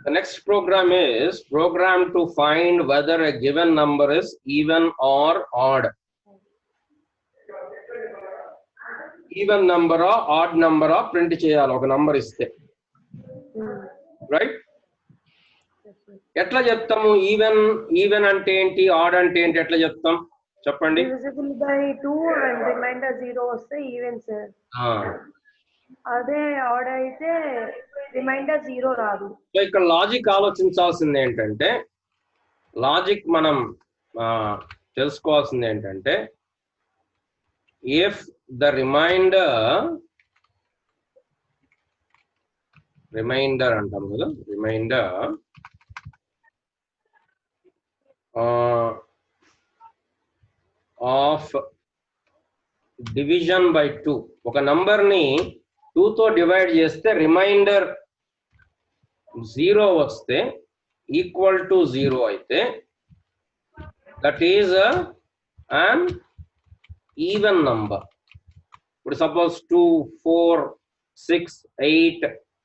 The next program is program to find whether a given number is even or odd. Even number or odd number or print చేయాలి ఒక నంబర్ ఇస్తే, రైట్? ఎట్లా చెప్తాము? ఈవెన్ అంటే ఏంటి, ఆడ్ అంటే ఏంటి, ఎట్లా చెప్తాం చెప్పండి? Divisible by 2 and remainder 0 వస్తే ఈవెన్ సార్. అదే ఆడ్ అయితే రిమైండర్ 0 రాదు. సో ఇక్కడ లాజిక్ ఆలోచించాల్సింది ఏంటంటే, లాజిక్ మనం తెలుసుకోవాల్సింది ఏంటంటే, ఇఫ్ ద రిమైండర్ అంటాం కదా, రిమైండర్ ఆఫ్ డివిజన్ బై 2, ఒక నంబర్ ని 2 తో డివైడ్ చేస్తే రిమైండర్ 0 వస్తే ఈక్వల్ టు 0 అయితే that is an even number. ఇప్పుడు suppose 2, 4, 6, 8,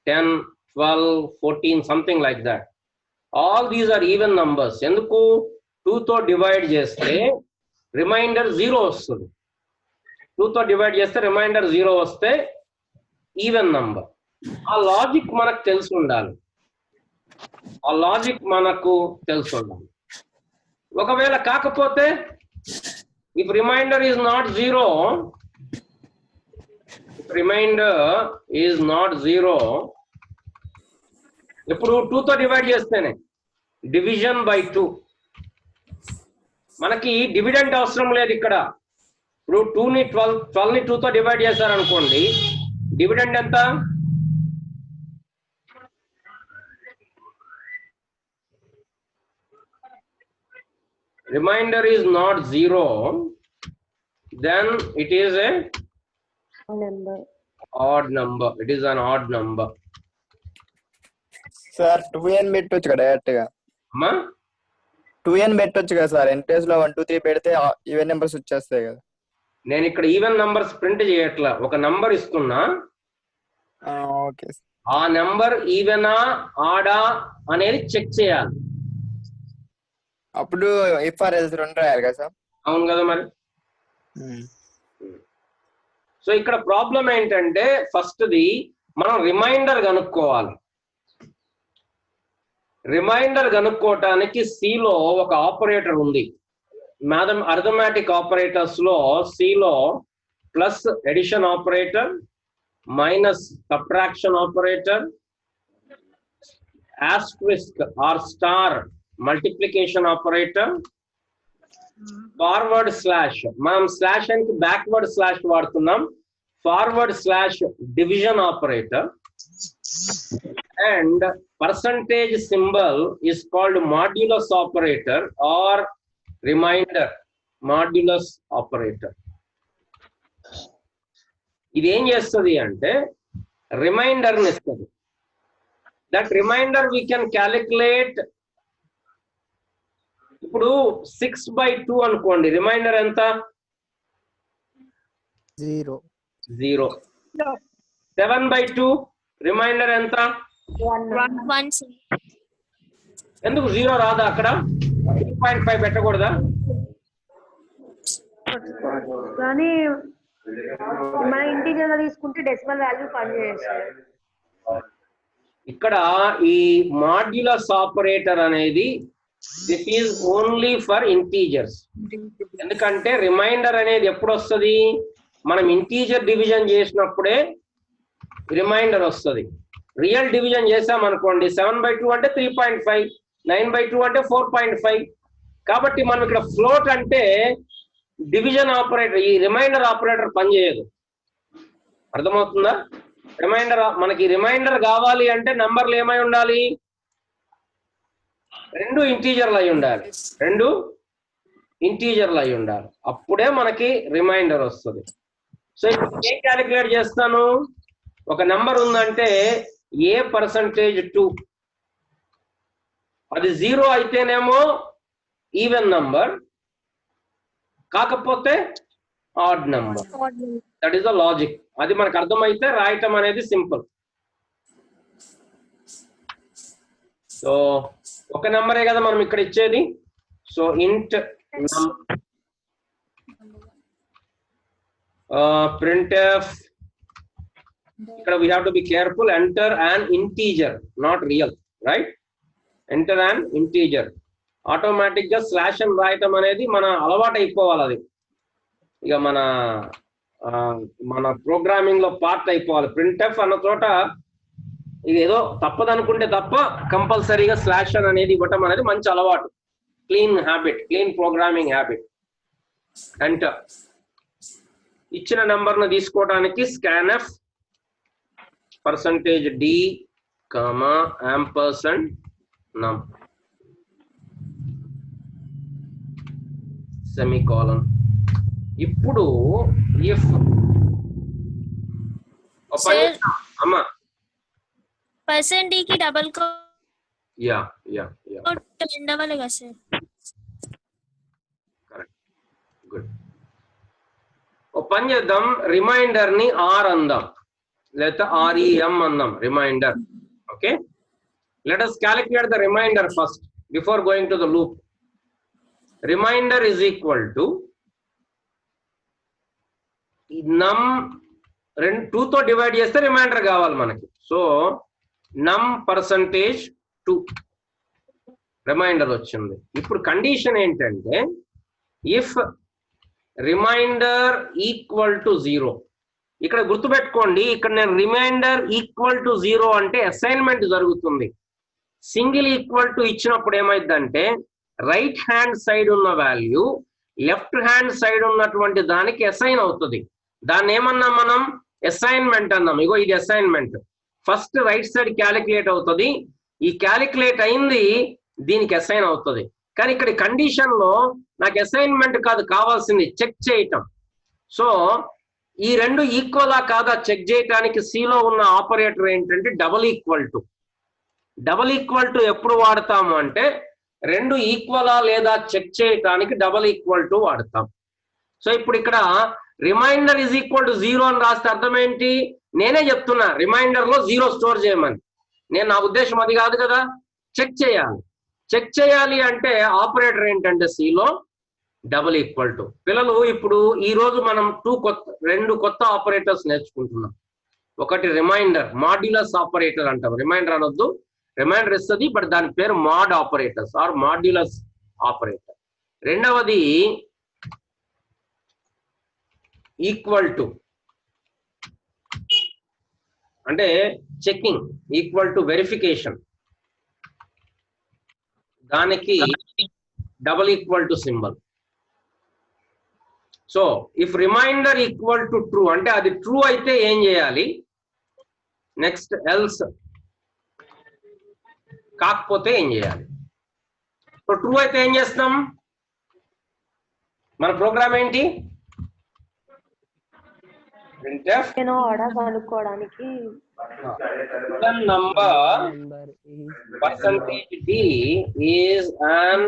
10, 12, 14, something like that. All these are even numbers. ఎందుకు? 2 తో డివైడ్ చేస్తే రిమైండర్ 0 వస్తుంది. 2 తో డివైడ్ చేస్తే రిమైండర్ 0 వస్తే ఈవెన్ నంబర్. ఆ లాజిక్ మనకు తెలిసి ఉండాలి. ఒకవేళ కాకపోతే, if remainder is not 0, ఎప్పుడు 2 తో డివైడ్ చేస్తేనే, డివిజన్ బై 2. మనకి డివిడెంట్ అవసరం లేదు ఇక్కడ. ఇప్పుడు 12 ని 2 తో డివైడ్ చేశారనుకోండి, డివిడెంట్ ఎంత? Remainder is not 0, then it is a odd number. It is an odd number. Sir 2n పెట్టొచ్చు కదా డైరెక్ట్ గా? అమ్మా 2n పెట్టొచ్చు కదా సార్? n ప్లేస్ లో 1 2 3 పెడితే ఈవెన్ నెంబర్స్ వచ్చేస్తాయి కదా. నేను ఇక్కడ ఈవెన్ నంబర్స్ ప్రింట్ చేయట్లా, ఒక నంబర్ ఇస్తున్నా. ఓకే. ఆ నంబర్ ఈవెనా ఆడా అనేది చెక్ చేయాలి. అప్పుడు ఇఫ్ ఆర్ ఎల్స్ రెండు రాయాలి కదా సార్? అవును కదా మరి. సో ఇక్కడ ప్రాబ్లం ఏంటంటే, ఫస్ట్ది మనం రిమైండర్ కనుక్కోవాలి. రిమైండర్ కనుక్కోవటానికి సిలో ఒక ఆపరేటర్ ఉంది. అర్థమెటిక్ ఆపరేటర్స్ లో సిలో plus addition operator, minus subtraction operator, asterisk or star multiplication operator, forward slash, మనం స్లాష్ అని బ్యాక్వర్డ్ స్లాష్ వాడుతున్నాం, forward slash division operator, and percentage symbol is called modulus operator or remainder modulus operator. ఇది ఏం చేస్తుంది అంటే రిమైండర్ ని ఇస్తుంది. That remainder we can calculate. ఇప్పుడు 6/2 అనుకోండి, రిమైండర్ ఎంత? 0. 0. 7/2 రిమైండర్ ఎంత? 1 sir. ఎందుకు 0 రాదా అక్కడ? 3.5 పెట్టకూడదా? కానీ మన ఇంటీజర్ తీసుకుంటే డెసిమల్ వాల్యూ పనిచేస్తుంది. ఇక్కడ ఈ మాడ్యులస్ ఆపరేటర్ అనేది this is only for integers. ఎందుకంటే రిమైండర్ అనేది ఎప్పుడు వస్తుంది? మనం ఇంటీజర్ డివిజన్ చేసినప్పుడే రిమైండర్ వస్తుంది. రియల్ డివిజన్ చేసాం అనుకోండి, 7/2 అంటే 3.5, 9/2 అంటే 4.5. కాబట్టి మనం ఇక్కడ ఫ్లోట్ అంటే డివిజన్ ఆపరేటర్, ఈ రిమైండర్ ఆపరేటర్ పనిచేయదు. అర్థమవుతుందా? రిమైండర్, మనకి రిమైండర్ కావాలి అంటే నంబర్లు ఏమై ఉండాలి? 2 ఇంటీజర్లు అయి ఉండాలి. 2 ఇంటీజర్లు అయి ఉండాలి, అప్పుడే మనకి రిమైండర్ వస్తుంది. సో ఇప్పుడు ఏం క్యాలిక్యులేట్ చేస్తాను? ఒక నంబర్ ఉందంటే a%2, అది 0 అయితేనేమో ఈవెన్ నంబర్, కాకపోతే odd number. That is the logic. అది మనకు అర్థమైతే రాయటం అనేది సింపుల్. సో ఒక నెంబరే కదా మనం ఇక్కడ ఇచ్చేది. సో ఇంట్ printf, ఇక్కడ we have to be careful, enter an integer, not real, right? Enter an integer. Automatic గా స్లాష్ అని రాయటం అనేది మన అలవాటు అయిపోవాలి. అది ఇక మన ప్రోగ్రామింగ్ లో పార్ట్ అయిపోవాలి. printf అన్న చోట ఇది ఏదో తప్పదనుకుంటే తప్ప కంపల్సరీగా స్లాష్ అని అనేది ఇవ్వటం అనేది మంచి అలవాటు. Clean habit, clean programming habit. Enter. ఇచ్చిన నెంబర్ ను తీసుకోవడానికి scanf %d, %num సెమీకోలన్. ఇప్పుడు ఇఫ్ అమ్మా % d की डबल को యా ఉండవాలిగా సార్. Correct, good. ఓ పని చేద్దాం, రిమైండర్ ని ఆర్ అందాం, లేదా REM అందాం, remainder. Okay, let us calculate the remainder first before going to the loop. Remainder is equal to num 2 తో డివైడ్ చేస్తే రిమైండర్ కావాలి మనకి. సో num %2 రిమైండర్ వచ్చింది. ఇప్పుడు కండిషన్ ఏంటంటే ఇఫ్ రిమైండర్ ఈక్వల్ టు 0. ఇక్కడ గుర్తుపెట్టుకోండి, ఇక్కడ నేను రిమైండర్ ఈక్వల్ టు 0 అంటే అసైన్మెంట్ జరుగుతుంది. సింగిల్ ఈక్వల్ టు ఇచ్చినప్పుడు ఏమైందంటే రైట్ హ్యాండ్ సైడ్ ఉన్న వాల్యూ లెఫ్ట్ హ్యాండ్ సైడ్ ఉన్నటువంటి దానికి అసైన్ అవుతుంది. దాన్ని ఏమన్నాం మనం? అసైన్మెంట్ అన్నాం. ఇగో ఇది assignment. First right side calculate అవుతుంది, ఈ క్యాలిక్యులేట్ అయింది దీనికి అసైన్ అవుతుంది. కానీ ఇక్కడ కండిషన్ లో నాకు అసైన్మెంట్ కాదు కావాల్సింది, చెక్ చేయటం. సో ఈ రెండు ఈక్వలా కాదా చెక్ చేయటానికి సిలో ఉన్న ఆపరేటర్ ఏంటంటే double equal to. Double equal to ఎప్పుడు వాడతాము అంటే రెండు ఈక్వలా లేదా చెక్ చేయటానికి డబుల్ ఈక్వల్ టు వాడతాం. సో ఇప్పుడు ఇక్కడ రిమైండర్ ఈజ్ ఈక్వల్ టు 0 అని రాస్తే అర్థం ఏంటి? నేనే చెప్తున్నా రిమైండర్ లో 0 స్టోర్ చేయమని. నా ఉద్దేశం అది కాదు కదా. చెక్ చేయాలి. చెక్ చేయాలి అంటే ఆపరేటర్ ఏంటంటే సిలో డబుల్ ఈక్వల్ టు. పిల్లలు ఇప్పుడు ఈ రోజు మనం రెండు కొత్త ఆపరేటర్స్ నేర్చుకుంటున్నాం. ఒకటి రిమైండర్, మాడ్యులస్ ఆపరేటర్ అంటాం. రిమైండర్ అనొద్దు, రిమైండర్ ఇస్తుంది, బట్ దాని పేరు mod operators or modulus operator. రెండవది ఈక్వల్ టు, అంటే చెకింగ్, ఈక్వల్ టు వెరిఫికేషన్, దానికి double equal to symbol. So if remainder equal to true అంటే అది ట్రూ అయితే ఏం చేయాలి? నెక్స్ట్ ఎల్స్ కాకపోతే ఏం చేయాలి? సో ట్రూ అయితే ఏం చేస్తాం? మన ప్రోగ్రామ్ ఏంటి? printf నేను ఆర్డర్ కనుక్కోవడానికి even number percentage d is an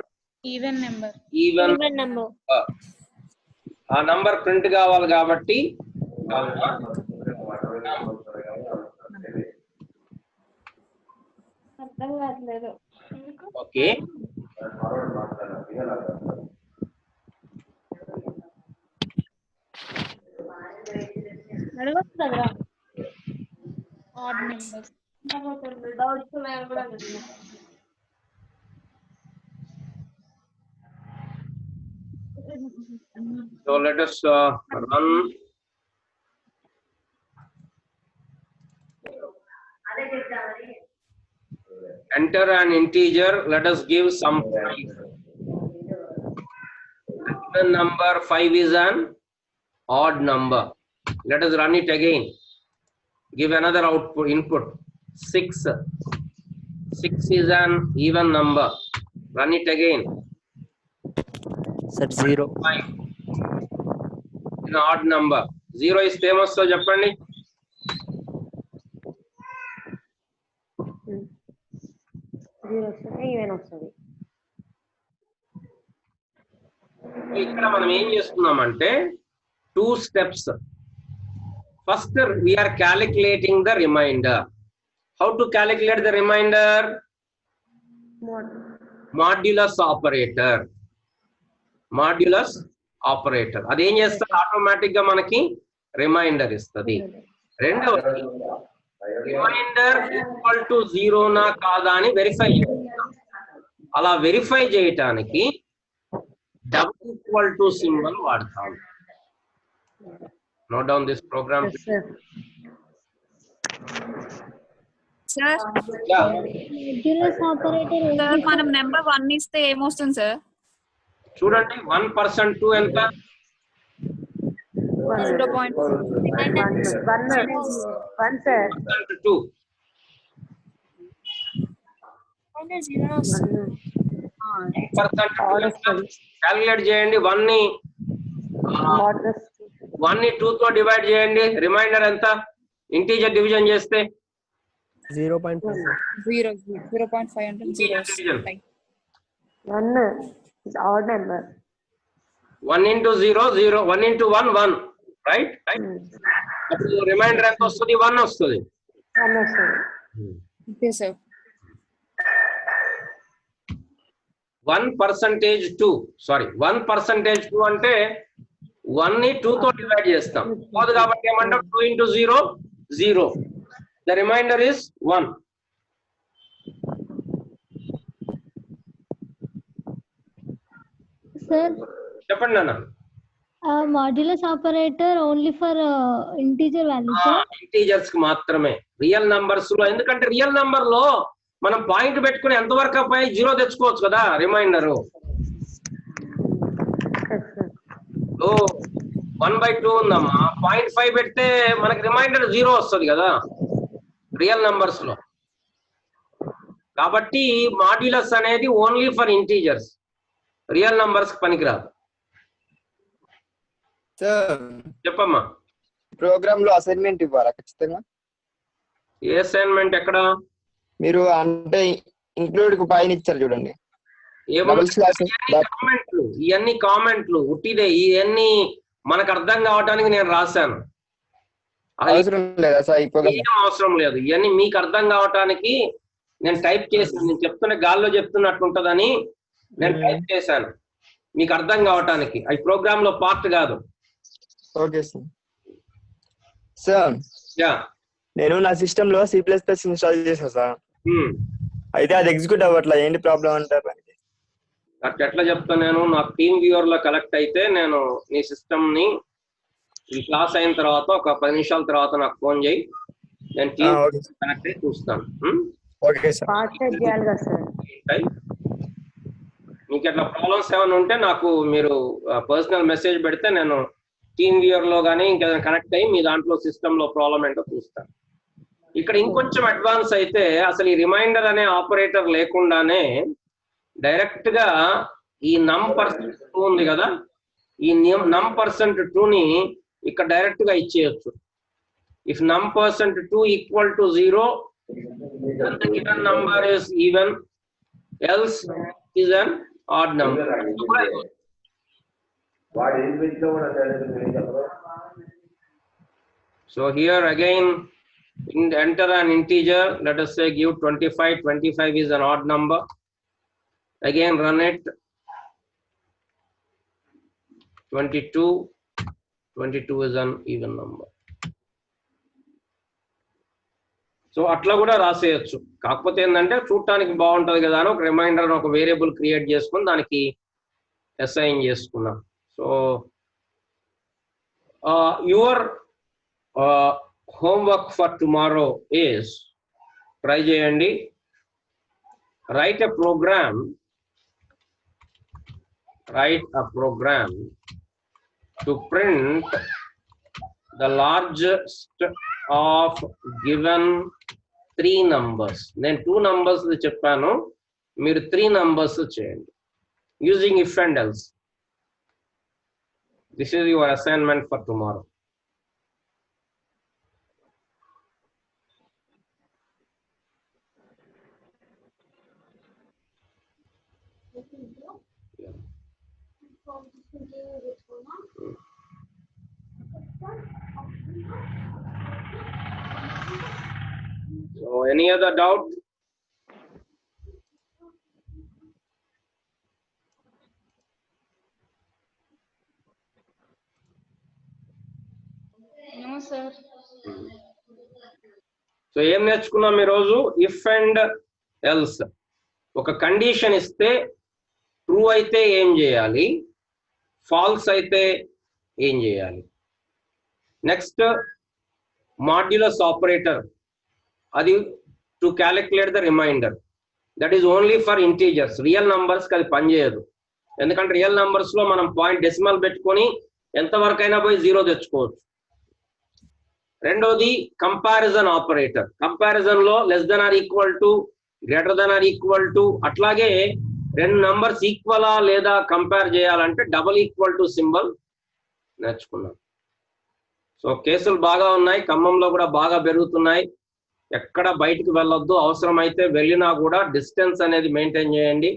even number. even number. ఆ నంబర్ ప్రింట్ కావాలి కాబట్టి అర్థం కావట్లేదు. ఓకే. అడగచ్చు కదరా. Odd numbers. డౌట్స్ ఉన్నాయని కూడా అడుగుతున్నా. So let us run. Enter an integer. Let us give some 5. The number 5 is an odd number. Let us run it again. Give another output input. 6. 6 is an even number. Run it again. Sir, 0. 5. An odd number. 0 is famous, so చెప్పండి. జీరో వస్తుంది, ఈవెన్ వస్తుంది. ఇక్కడ మనం ఏం చేస్తున్నామంటే 2 steps. First, we are calculating the remainder. How to calculate the remainder? Modulus operator. Modulus operator. అదేం చేస్తుంది? ఆటోమేటిక్ గా మనకి రిమైండర్ ఇస్తుంది. రెండవది రిమైండర్ ఈక్వల్ టు 0 నా కాదా అని వెరిఫై చేస్తాం. అలా వెరిఫై చేయటానికి డబుల్ ఈక్వల్ టు సింబల్ వాడతాం. Note down this program. Yes, sir. Sir, Yeah. Modulus operator sir, మనం నెంబర్ 1 ఇస్తే ఏమొస్తుంది సార్? చూడండి 1% 2 ఎంత? 0.1. 1 సార్. 2. అంటే 0 వస్తుంది. 1% క్యాలిక్యులేట్ చేయండి. 1 ని 2 తో డివైడ్ చేయండి. రిమైండర్ ఎంత? ఇంటీజర్ డివిజన్ చేస్తే 0.5. 0.5 అంటే 0 వస్తుంది. 1 is odd number. 1 into 0 0, 1 into 1 1, right? అప్పుడు రిమైండర్ ఎంత వస్తుంది? 1 వస్తుంది. 1 వస్తుంది. Okay sir. 1% 2, సారీ 1% 2 అంటే 1 ని 2 తో డివైడ్ చేస్తాం. పోదు కాబట్టి ఏమంటాం? 2 into 0 0. The remainder is 1. Sir చెప్పండి నాన్న. Modulus operator only for integer values. Integers కి మాత్రమే. రియల్ నంబర్స్ లో, ఎందుకంటే రియల్ నంబర్ లో మనం పాయింట్ పెట్టుకుని ఎంతవరకు పై 0 తెచ్చుకోవచ్చు కదా రిమైండర్. ఓ 1/2 ఉందమ్మా, 0.5 పెడితే మనకి రిమైండర్ 0 వస్తుంది కదా రియల్ నంబర్స్ లో. కాబట్టి మాడ్యులస్ అనేది only for integers, real numbers కి పనికిరాదు. సార్ చెప్పమ్మా. ప్రోగ్రామ్ లో అసైన్మెంట్ ఇవ్వాలా ఖచ్చితంగా? ఏ అసైన్మెంట్ ఎక్కడ? మీరు అంటే ఇంక్లూడ్ పైన ఇచ్చారు చూడండి. ఇవన్నీ కామెంట్లు ఉట్టిదే. ఇవన్నీ మనకు అర్థం కావడానికి నేను రాశాను. అవసరం లేదా సార్? ఏం అవసరం లేదు. ఇవన్నీ మీకు అర్థం కావటానికి నేను టైప్ చేసి, నేను చెప్తున్న గాల్లో చెప్తున్నట్టు ఉంటదని నేను టైప్ చేశాను మీకు అర్థం కావటానికి. అవి ప్రోగ్రామ్ లో పార్ట్ కాదు. Okay sir. సార్ యా, నేను నా సిస్టమ్ లో C++ ఇన్స్టాల్ చేసా సార్. అయితే అది ఎగ్జిక్యూట్ అవ్వట్లా. ఏంటి ప్రాబ్లం అంటారు? అట్లా ఎట్లా చెప్తాను నేను? నాకు టీమ్ వ్యూవర్ లో కలెక్ట్ అయితే నేను నీ సిస్టమ్ ని ఈ క్లాస్ అయిన తర్వాత ఒక 10 నిమిషాల తర్వాత నాకు ఫోన్ చేయి. నేను టీమ్ కనెక్ట్ అయ్యి చూస్తాను. Okay sir. పాస్వర్డ్ చేయాలి కదా సార్. మీకు ఎట్లా ప్రాబ్లమ్స్ ఏమైనా ఉంటే నాకు మీరు పర్సనల్ మెసేజ్ పెడితే నేను టీమ్ వ్యూవర్ లో కానీ ఇంకేదైనా కనెక్ట్ అయ్యి మీ దాంట్లో సిస్టమ్ లో ప్రాబ్లం ఏంటో చూస్తాను. ఇక్కడ ఇంకొంచెం అడ్వాన్స్ అయితే అసలు ఈ రిమైండర్ అనే ఆపరేటర్ లేకుండానే డైరెక్ట్ గా ఈ num% ఉంది కదా, ఈ num%2 ని ఇక్కడ డైరెక్ట్ గా ఇచ్చేయచ్చు. If num%2 equal to 0 then the given number is even, else is an odd number. So here again enter an integer, let us say give 25. 25 is an odd number. Again run it. 22 is an even number. So అట్లా కూడా రాసేయచ్చు. కాకపోతే ఏంటంటే చూడటానికి బాగుంటుంది కదా అని ఒక రిమైండర్ ఒక వేరియబుల్ క్రియేట్ చేసుకుని దానికి అసైన్ చేసుకున్నాం. So your homework for tomorrow is, try చేయండి, write a program to print the largest of given 3 numbers. నేను 2 numbers చెప్పాను, మీరు 3 numbers చేయండి using if and else. This is your assignment for tomorrow. So any other doubt? No, sir. So ఏం నేర్చుకున్నాం ఈరోజు? If and else. ఒక కండిషన్ ఇస్తే ట్రూ అయితే ఏం చేయాలి, ఫాల్స్ అయితే ఏం చేయాలి. నెక్స్ట్ మాడ్యులస్ ఆపరేటర్, అది to calculate the remainder. That is only for integers. Real నంబర్స్కి అది పనిచేయదు. ఎందుకంటే రియల్ నంబర్స్ లో మనం పాయింట్ డెసిమల్ పెట్టుకొని ఎంతవరకు అయినా పోయి 0 తెచ్చుకోవచ్చు. రెండోది కంపారిజన్ ఆపరేటర్. కంపారిజన్ లో less than or equal to, greater than or equal to, అట్లాగే 2 నంబర్స్ ఈక్వలా లేదా కంపేర్ చేయాలంటే డబల్ ఈక్వల్ టు సింబల్ నేర్చుకున్నాం. సో కేసులు బాగా ఉన్నాయి, ఖమ్మంలో కూడా బాగా పెరుగుతున్నాయి. ఎక్కడ బయటకు వెళ్ళొద్దు, అవసరమైతే వెళ్ళినా కూడా డిస్టెన్స్ అనేది మెయింటైన్ చేయండి,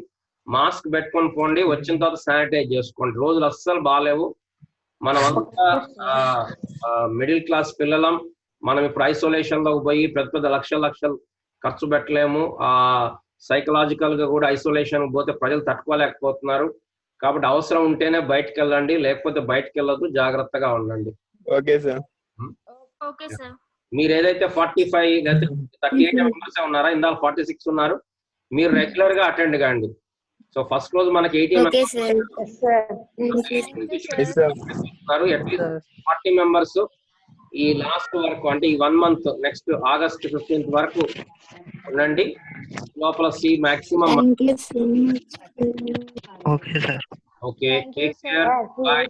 మాస్క్ పెట్టుకొని పోండి, వచ్చిన తర్వాత శానిటైజ్ చేసుకోండి. రోజులు అస్సలు బాగాలేవు. మనమంతా మిడిల్ క్లాస్ పిల్లలం. మనం ఇప్పుడు ఐసోలేషన్ లోకి పోయి పెద్ద లక్షలు ఖర్చు పెట్టలేము. సైకలాజికల్ గా కూడా ఐసోలేషన్ పోతే ప్రజలు తట్టుకోలేకపోతున్నారు. కాబట్టి అవసరం ఉంటేనే బయటకు వెళ్ళండి, లేకపోతే బయటకు వెళ్ళొద్దు, జాగ్రత్తగా ఉండండి. Okay sir. Okay, sir. మీరు ఏదైతే 45 లేదా 38 మెంబర్స్ ఉన్నారా, ఇందాక 46 ఉన్నారు, మీరు రెగ్యులర్ గా అటెండ్ కాండి. సో ఫస్ట్ రోజు మనకి 80 మెంబర్స్ ఉన్నారు, అట్లీస్ట్ 40 మెంబర్స్ ఈ లాస్ట్ వరకు, అంటే ఈ 1 month, నెక్స్ట్ ఆగస్ట్ 15th వరకు ఉండండి. లోపల సి maximum. Okay sir. Okay, take care, bye.